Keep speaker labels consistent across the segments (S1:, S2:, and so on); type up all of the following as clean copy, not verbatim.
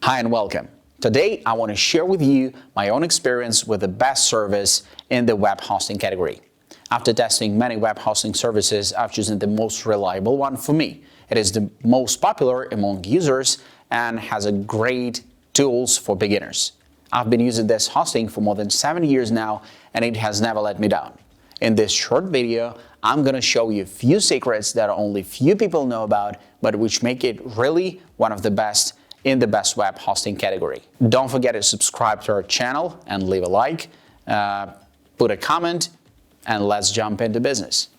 S1: Hi and welcome. Today I want to share with you my own experience with the best service in the web hosting category. After testing many web hosting services, I've chosen the most reliable one for me. It is the most popular among users and has a great tools for beginners. I've been using this hosting for more than 7 years now and it has never let me down. In this short video, I'm going to show you a few secrets that only few people know about, but which make it really one of the best in the best web hosting category. Don't forget to subscribe to our channel and leave a like, put a comment, and let's jump into business.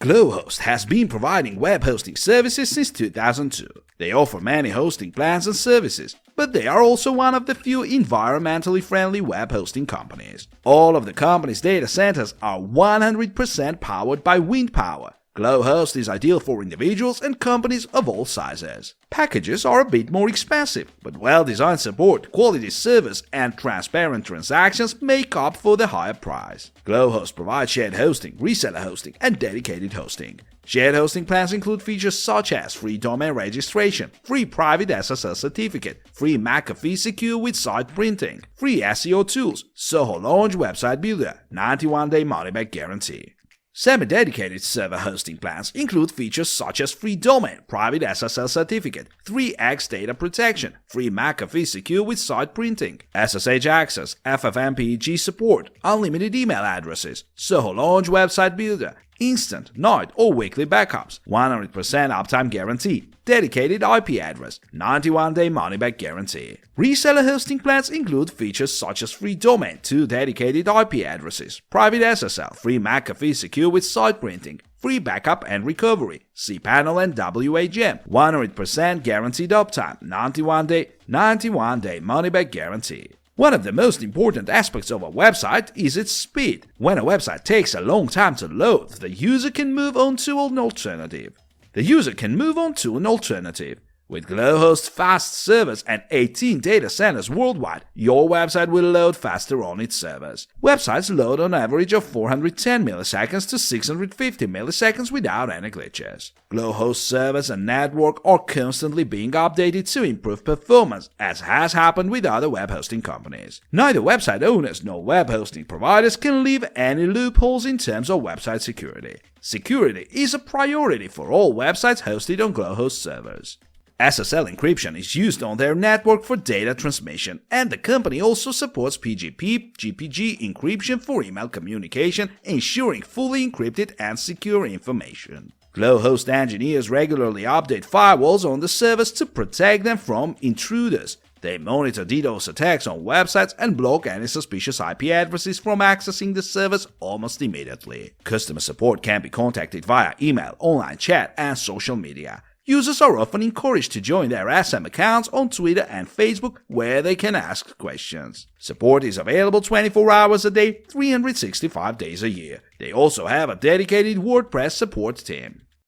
S2: Glowhost has been providing web hosting services since 2002. They offer many hosting plans and services, but they are also one of the few environmentally friendly web hosting companies. All of the company's data centers are 100% powered by wind power. Glowhost is ideal for individuals and companies of all sizes. Packages are a bit more expensive, but well-designed support, quality service, and transparent transactions make up for the higher price. Glowhost provides shared hosting, reseller hosting, and dedicated hosting. Shared hosting plans include features such as free domain registration, free private SSL certificate, free McAfee Secure with site printing, free SEO tools, Soho Launch website builder, 91-day money-back guarantee. Semi-dedicated server hosting plans include features such as free domain, private SSL certificate, 3x data protection, free McAfee Secure with site printing, SSH access, FFmpeg support, unlimited email addresses, Soho Launch website builder, instant, night or weekly backups, 100% uptime guarantee, dedicated IP address, 91-day money-back guarantee. Reseller hosting plans include features such as free domain, 2 dedicated IP addresses, private SSL, free McAfee Secure with site printing, free backup and recovery, cPanel and WAGM, 100% guaranteed uptime, 91-day money-back guarantee. One of the most important aspects of a website is its speed. When a website takes a long time to load, the user can move on to an alternative. With Glowhost's fast servers and 18 data centers worldwide, your website will load faster on its servers. Websites load on average of 410 milliseconds to 650 milliseconds without any glitches. Glowhost servers and network are constantly being updated to improve performance, as has happened with other web hosting companies. Neither website owners nor web hosting providers can leave any loopholes in terms of website security. Security is a priority for all websites hosted on Glowhost servers. SSL encryption is used on their network for data transmission, and the company also supports PGP, GPG encryption for email communication, ensuring fully encrypted and secure information. Glowhost engineers regularly update firewalls on the servers to protect them from intruders. They monitor DDoS attacks on websites and block any suspicious IP addresses from accessing the servers almost immediately. Customer support can be contacted via email, online chat, and social media. Users are often encouraged to join their SM accounts on Twitter and Facebook, where they can ask questions. Support is available 24 hours a day, 365 days a year. They also have a dedicated WordPress support team.